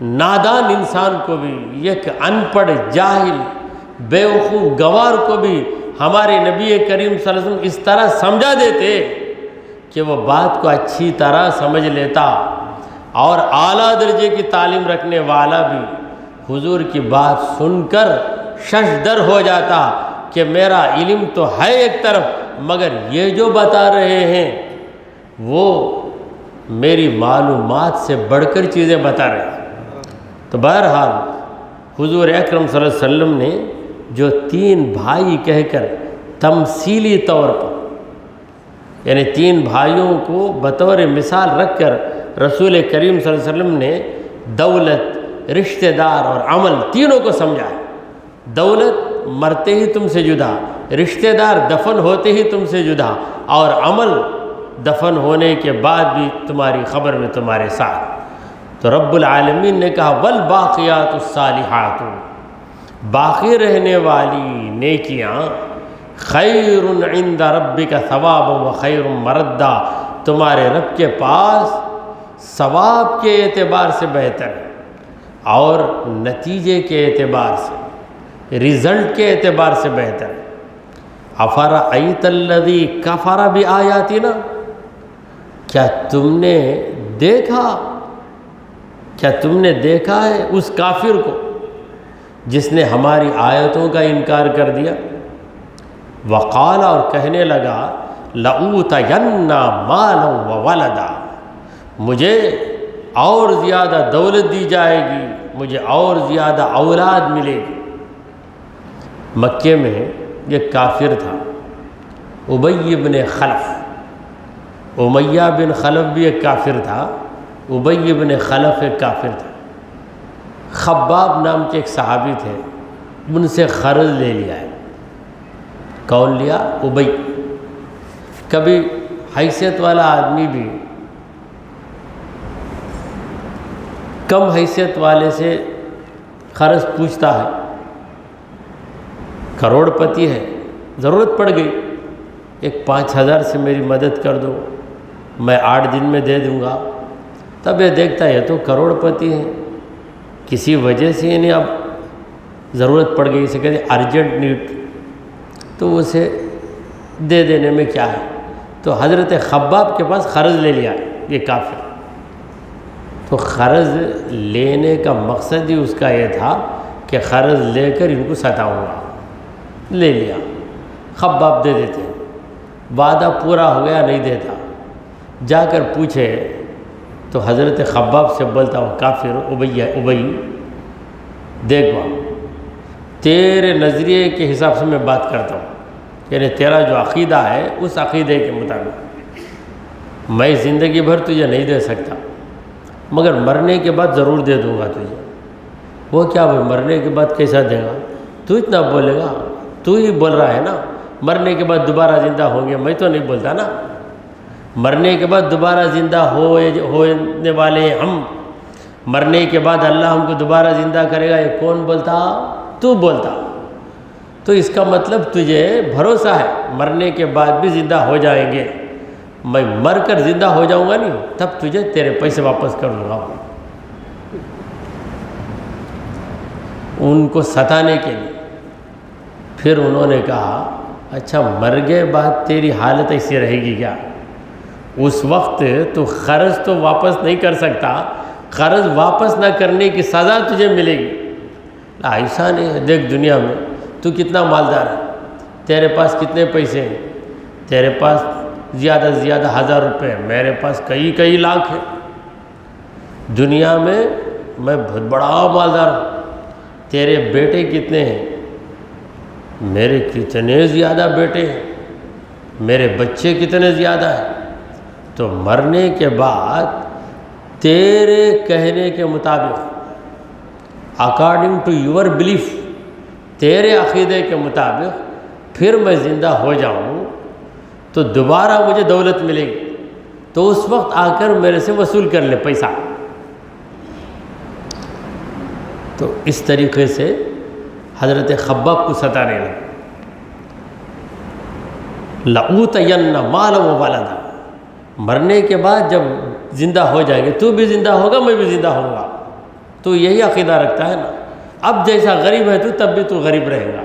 نادان انسان کو بھی، ایک ان پڑھ جاہل بیوقوف گوار کو بھی ہمارے نبی کریم صلی اللہ علیہ وسلم اس طرح سمجھا دیتے کہ وہ بات کو اچھی طرح سمجھ لیتا، اور اعلیٰ درجے کی تعلیم رکھنے والا بھی حضور کی بات سن کر ششدر ہو جاتا کہ میرا علم تو ہے ایک طرف، مگر یہ جو بتا رہے ہیں وہ میری معلومات سے بڑھ کر چیزیں بتا رہے ہیں۔ تو بہرحال حضور اکرم صلی اللہ علیہ وسلم نے جو 3 بھائی کہہ کر تمثیلی طور پر، یعنی 3 بھائیوں کو بطور مثال رکھ کر رسول کریم صلی اللہ علیہ وسلم نے دولت، رشتہ دار اور عمل تینوں کو سمجھا۔ دولت مرتے ہی تم سے جدا، رشتہ دار دفن ہوتے ہی تم سے جدا، اور عمل دفن ہونے کے بعد بھی تمہاری خبر میں تمہارے ساتھ۔ تو رب العالمین نے کہا والباقیات الصالحات، باقی رہنے والی نیکیاں خیر عند ربک ثوابا وخیر مردا، تمہارے رب کے پاس ثواب کے اعتبار سے بہتر ہے اور نتیجے کے اعتبار سے، رزلٹ کے اعتبار سے بہتر ہے۔ افرأیت الذی کفر بآیاتنا، کیا تم نے دیکھا، کیا تم نے دیکھا ہے اس کافر کو جس نے ہماری آیتوں کا انکار کر دیا؟ وقال، اور کہنے لگا لأوتین مالا وولدا، مجھے اور زیادہ دولت دی جائے گی، مجھے اور زیادہ اولاد ملے گی۔ مکے میں ایک کافر تھا ابی بن خلف، امیہ بن خلف بھی ایک کافر تھا، ابی بن خلف ایک کافر تھا۔ خباب نام کے ایک صحابی تھے، ان سے قرض لے لیا ہے۔ کون لیا؟ ابی۔ کبھی حیثیت والا آدمی بھی کم حیثیت والے سے قرض پوچھتا ہے، کروڑ پتی ہے، ضرورت پڑ گئی، ایک 5,000 سے میری مدد کر دو، میں 8 دن میں دے دوں گا۔ تب یہ دیکھتا ہے یہ تو کروڑ پتی ہے، کسی وجہ سے انہیں اب ضرورت پڑ گئی، اسے کہتے ہیں ارجنٹ نیڈ، تو اسے دے دینے میں کیا ہے۔ تو حضرت خباب کے پاس قرض لے لیا یہ کافر۔ تو قرض لینے کا مقصد ہی اس کا یہ تھا کہ قرض لے کر ان کو ستاؤں گا۔ لے لیا، خباب دے دیتے ہیں، وعدہ پورا ہو گیا نہیں دیتا، جا کر پوچھے تو حضرت خباب سے بولتا ہوں کافر ابئی دیکھ بابا، تیرے نظریے کے حساب سے میں بات کرتا ہوں، یعنی تیرا جو عقیدہ ہے اس عقیدے کے مطابق میں زندگی بھر تجھے نہیں دے سکتا، مگر مرنے کے بعد ضرور دے دوں گا تجھے۔ وہ کیا بھائی مرنے کے بعد کیسا دے گا؟ تو اتنا بولے گا، تو ہی بول رہا ہے نا مرنے کے بعد دوبارہ زندہ ہوں گے، میں تو نہیں بولتا نا۔ مرنے کے بعد دوبارہ زندہ ہونے والے ہم، مرنے کے بعد اللہ ہم کو دوبارہ زندہ کرے گا، یہ کون بولتا؟ تو بولتا۔ تو اس کا مطلب تجھے بھروسہ ہے مرنے کے بعد بھی زندہ ہو جائیں گے، میں مر کر زندہ ہو جاؤں گا نہیں تب تجھے تیرے پیسے واپس کر دوں گا۔ ان کو ستانے کے لیے پھر انہوں نے کہا اچھا مر گئے بعد تیری حالت ایسی رہے گی کیا؟ اس وقت تو قرض تو واپس نہیں کر سکتا، قرض واپس نہ کرنے کی سزا تجھے ملے گی۔ ایسا نہیں ہے، دیکھ دنیا میں تو کتنا مالدار ہے، تیرے پاس کتنے پیسے ہیں، تیرے پاس زیادہ سے زیادہ 1000 روپے ہیں، میرے پاس کئی لاکھ ہیں، دنیا میں میں بہت بڑا مالدار ہوں، تیرے بیٹے کتنے ہیں، میرے کتنے زیادہ بیٹے ہیں، میرے بچے کتنے زیادہ ہیں۔ تو مرنے کے بعد تیرے کہنے کے مطابق، اکارڈنگ ٹو یور بلیف، تیرے عقیدے کے مطابق پھر میں زندہ ہو جاؤں تو دوبارہ مجھے دولت ملے گی، تو اس وقت آ کر میرے سے وصول کر لے پیسہ۔ تو اس طریقے سے حضرت خباب کو ستانے لگا، لَأُوتَيَنَّ مَالًا وَوَلَدًا، مرنے کے بعد جب زندہ ہو جائیں گے تو بھی زندہ ہوگا میں بھی زندہ ہوں گا، تو یہی عقیدہ رکھتا ہے نا۔ اب جیسا غریب ہے تو تب بھی تو غریب رہے گا،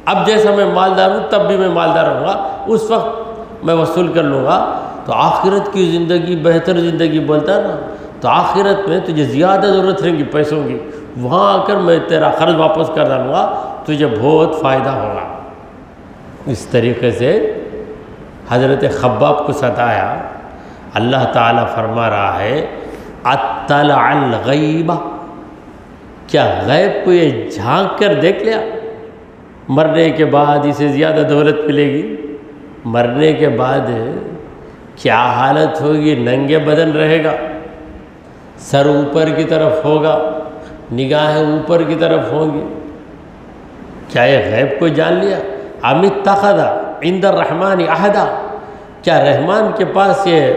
اب جیسا میں مالدار ہوں تب بھی میں مالدار رہوں گا، اس وقت میں وصول کر لوں گا۔ تو آخرت کی زندگی بہتر زندگی بولتا ہے نا، تو آخرت میں تجھے زیادہ ضرورت رہے گی پیسوں کی، وہاں آ کر میں تیرا قرض واپس کر ڈالوں گا، تجھے بہت فائدہ ہوگا۔ اس طریقے سے حضرت خباب کو ستایا۔ اللہ تعالیٰ فرما رہا ہے اطلع الغیب، کیا غیب کو یہ جھانک کر دیکھ لیا مرنے کے بعد اسے زیادہ دولت ملے گی؟ مرنے کے بعد کیا حالت ہوگی؟ ننگے بدن رہے گا، سر اوپر کی طرف ہوگا، نگاہیں اوپر کی طرف ہوں گی۔ کیا یہ غیب کو جان لیا؟ ام اتخذ عند الرحمن عہدا، کیا رحمان کے پاس یہ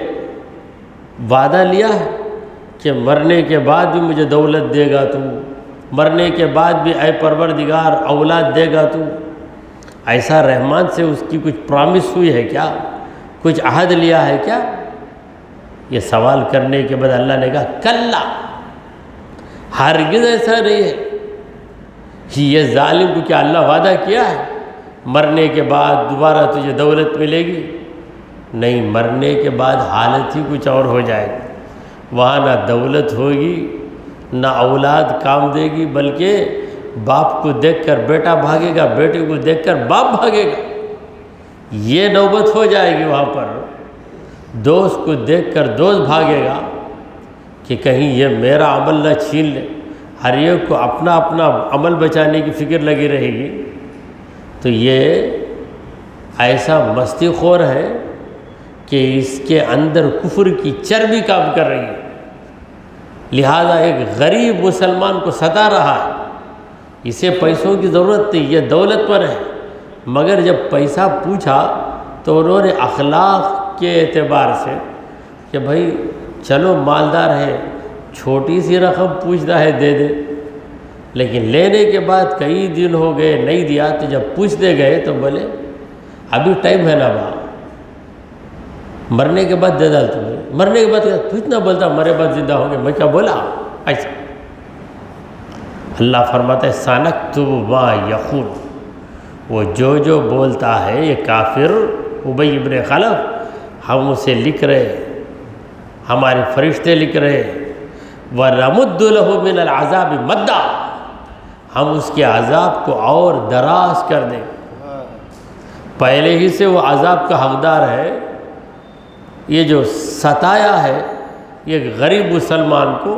وعدہ لیا ہے کہ مرنے کے بعد بھی مجھے دولت دے گا تو، مرنے کے بعد بھی اے پروردگار اولاد دے گا تو؟ ایسا رحمان سے اس کی کچھ پرامس ہوئی ہے کیا؟ کچھ عہد لیا ہے کیا؟ یہ سوال کرنے کے بعد اللہ نے کہا کلا، ہرگز ایسا نہیں ہے۔ یہ ظالم کو کیا اللہ وعدہ کیا ہے مرنے کے بعد دوبارہ تجھے دولت ملے گی؟ نہیں، مرنے کے بعد حالت ہی کچھ اور ہو جائے گی، وہاں نہ دولت ہوگی نہ اولاد کام دے گی، بلکہ باپ کو دیکھ کر بیٹا بھاگے گا، بیٹے کو دیکھ کر باپ بھاگے گا، یہ نوبت ہو جائے گی۔ وہاں پر دوست کو دیکھ کر دوست بھاگے گا کہ کہیں یہ میرا عمل نہ چھین لے، ہر ایک کو اپنا اپنا عمل بچانے کی فکر لگی رہے گی۔ تو یہ ایسا مستی خور ہے کہ اس کے اندر کفر کی چربی کام کر رہی ہے، لہذا ایک غریب مسلمان کو ستا رہا ہے۔ اسے پیسوں کی ضرورت نہیں، یہ دولت پر ہے، مگر جب پیسہ پوچھا تو انہوں نے اخلاق کے اعتبار سے کہ بھائی چلو مالدار ہے، چھوٹی سی رقم پوچھتا ہے دے دے، لیکن لینے کے بعد کئی دن ہو گئے نہیں دیا، تو جب پوچھتے گئے تو بولے ابھی ٹائم ہے نا با، مرنے کے بعد دے ڈال تمہیں، مرنے کے بعد تو اتنا بولتا مرے بعد زندہ ہوں گے، میں کیا بولا ایسا؟ اللہ فرماتا ہے سنکتب ما یقول، وہ جو بولتا ہے یہ کافر ابی ابن خلف، ہم اسے لکھ رہے، ہمارے فرشتے لکھ رہے، وَنَمُدُّ لَهُ مِنَ الْعَذَابِ مَدًّا، ہم اس کے عذاب کو اور دراز کر دیں، پہلے ہی سے وہ عذاب کا حقدار ہے۔ یہ جو ستایا ہے یہ غریب مسلمان کو،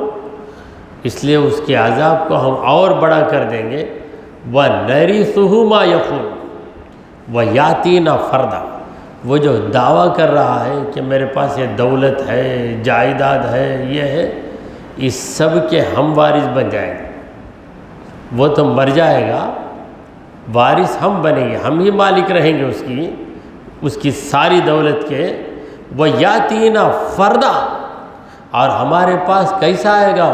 اس لیے اس کے عذاب کو ہم اور بڑا کر دیں گے۔ وَنَرِثُهُ مَا يَقُولُ وَيَأْتِينَا فَرْدًا، وہ جو دعویٰ کر رہا ہے کہ میرے پاس یہ دولت ہے، جائیداد ہے، یہ ہے، اس سب کے ہم وارث بن جائیں گے۔ وہ تو مر جائے گا، وارث ہم بنیں گے، ہم ہی مالک رہیں گے اس کی ساری دولت کے۔ وَيَأْتِينَا فَرْدًا، اور ہمارے پاس کیسا آئے گا؟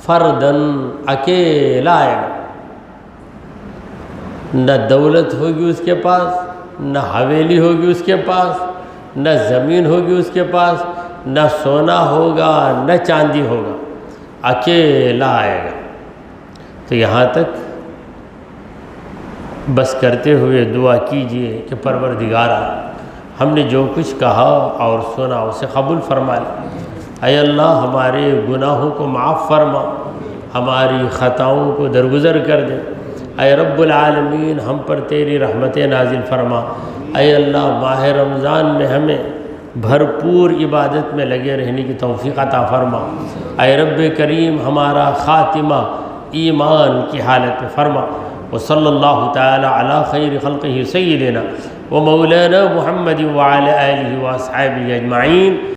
فردن، اکیلا آئے گا، نہ دولت ہوگی اس کے پاس، نہ حویلی ہوگی اس کے پاس، نہ زمین ہوگی اس کے پاس، نہ سونا ہوگا نہ چاندی ہوگا، اکیلا آئے گا۔ تو یہاں تک بس کرتے ہوئے دعا کیجئے کہ پروردگارا، ہم نے جو کچھ کہا اور سنا اسے قبول فرما لے۔ اے اللہ، ہمارے گناہوں کو معاف فرما، ہماری خطاؤں کو درگزر کر دے۔ اے رب العالمین، ہم پر تیری رحمتیں نازل فرما۔ اے اللہ، ماہ رمضان میں ہمیں بھرپور عبادت میں لگے رہنے کی توفیق عطا فرما۔ اے رب کریم، ہمارا خاتمہ ایمان کی حالت میں فرما۔ وصلی اللہ تعالی علی خیر خلقہ سیدنا و مولانا محمد وعلی آلہ و اصحابہ اجمعین۔